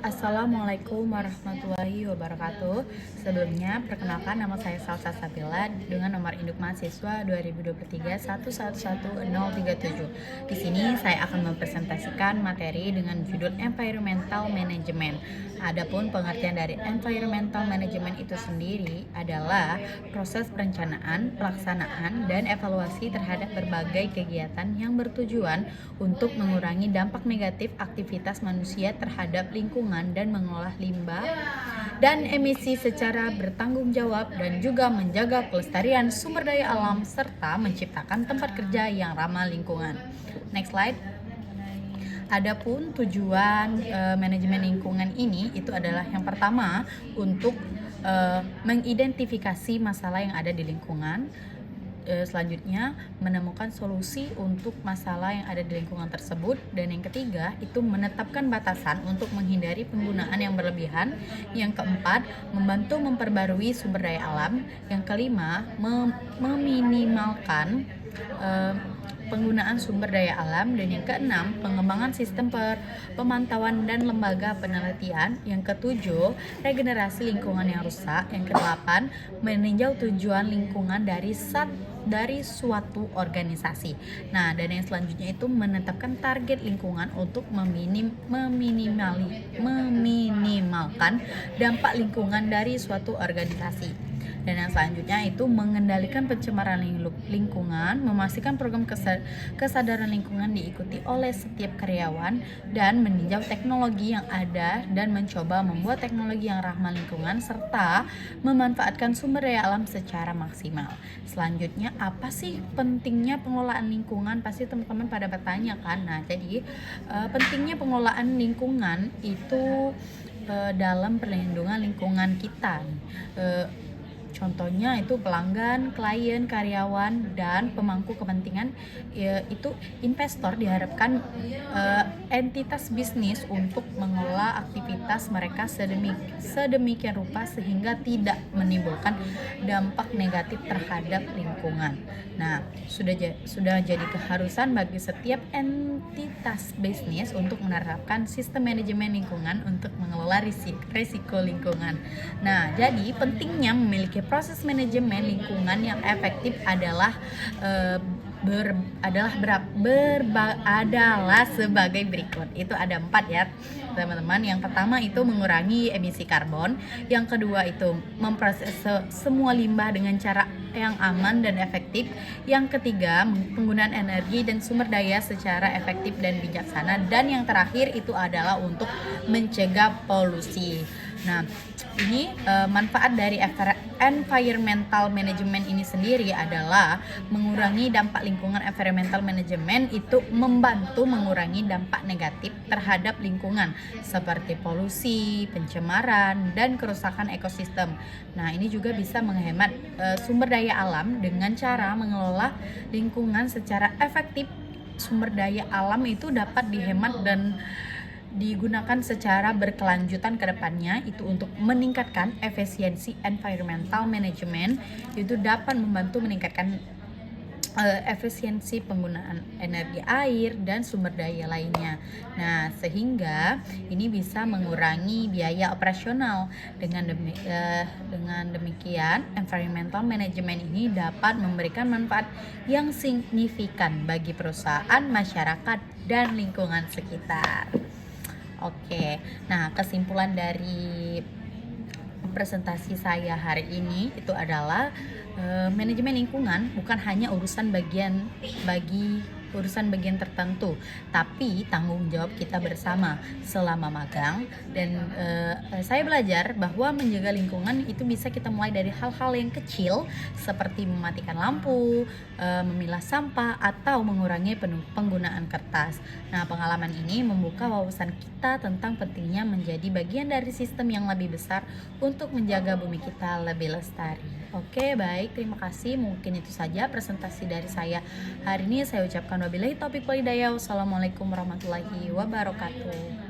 Assalamualaikum warahmatullahi wabarakatuh. Sebelumnya, perkenalkan nama saya Salsa Sabila dengan nomor induk mahasiswa 2023 111037. Di sini saya akan mempresentasikan materi dengan judul Environmental Management. Adapun pengertian dari Environmental Management itu sendiri adalah proses perencanaan, pelaksanaan, dan evaluasi terhadap berbagai kegiatan yang bertujuan untuk mengurangi dampak negatif aktivitas manusia terhadap lingkungan dan mengolah limbah dan emisi secara bertanggung jawab, dan juga menjaga kelestarian sumber daya alam serta menciptakan tempat kerja yang ramah lingkungan. Next slide. Adapun tujuan manajemen lingkungan ini itu adalah yang pertama untuk mengidentifikasi masalah yang ada di lingkungan. Selanjutnya menemukan solusi untuk masalah yang ada di lingkungan tersebut, dan yang ketiga itu menetapkan batasan untuk menghindari penggunaan yang berlebihan. Yang keempat, membantu memperbarui sumber daya alam. Yang kelima, meminimalkan penggunaan sumber daya alam, dan yang keenam, pengembangan sistem pemantauan dan lembaga penelitian. Yang ketujuh, regenerasi lingkungan yang rusak. Yang kedelapan, meninjau tujuan lingkungan dari suatu organisasi. Nah, dan yang selanjutnya itu menetapkan target lingkungan untuk meminimalkan dampak lingkungan dari suatu organisasi. Dan yang selanjutnya itu mengendalikan pencemaran lingkungan, memastikan program kesadaran lingkungan diikuti oleh setiap karyawan, dan meninjau teknologi yang ada dan mencoba membuat teknologi yang ramah lingkungan, serta memanfaatkan sumber daya alam secara maksimal. Selanjutnya, apa sih pentingnya pengelolaan lingkungan? Pasti teman-teman pada bertanya kan. Nah, jadi pentingnya pengelolaan lingkungan itu dalam perlindungan lingkungan kita. Contohnya itu pelanggan, klien, karyawan, dan pemangku kepentingan. Itu investor diharapkan entitas bisnis untuk mengelola aktivitas mereka sedemikian rupa sehingga tidak menimbulkan dampak negatif terhadap lingkungan. Nah, sudah jadi keharusan bagi setiap entitas bisnis untuk menerapkan sistem manajemen lingkungan untuk mengelola risiko lingkungan. Nah, jadi pentingnya memiliki proses manajemen lingkungan yang efektif adalah sebagai berikut. Itu ada 4 ya teman-teman. Yang pertama itu mengurangi emisi karbon. Yang kedua itu memproses semua limbah dengan cara yang aman dan efektif. Yang ketiga, penggunaan energi dan sumber daya secara efektif dan bijaksana. Dan yang terakhir itu adalah untuk mencegah polusi. Nah, ini manfaat dari environmental management ini sendiri adalah mengurangi dampak lingkungan. Environmental management itu membantu mengurangi dampak negatif terhadap lingkungan seperti polusi, pencemaran, dan kerusakan ekosistem. Nah, ini juga bisa menghemat sumber daya alam dengan cara mengelola lingkungan secara efektif. Sumber daya alam itu dapat dihemat dan digunakan secara berkelanjutan ke depannya. Itu untuk meningkatkan efisiensi environmental management, itu dapat membantu meningkatkan efisiensi penggunaan energi air dan sumber daya lainnya. Nah, sehingga ini bisa mengurangi biaya operasional. Dengan demikian, environmental management ini dapat memberikan manfaat yang signifikan bagi perusahaan, masyarakat, dan lingkungan sekitar. Oke, nah kesimpulan dari presentasi saya hari ini itu adalah manajemen lingkungan bukan hanya urusan bagian tertentu, tapi tanggung jawab kita bersama selama magang. Dan saya belajar bahwa menjaga lingkungan itu bisa kita mulai dari hal-hal yang kecil seperti mematikan lampu, memilah sampah, atau mengurangi penggunaan kertas. Nah, pengalaman ini membuka wawasan kita tentang pentingnya menjadi bagian dari sistem yang lebih besar untuk menjaga bumi kita lebih lestari. Oke, baik, terima kasih. Mungkin itu saja presentasi dari saya hari ini. Saya ucapkan wabillahi taufiq wal hidayah. Wassalamualaikum warahmatullahi wabarakatuh.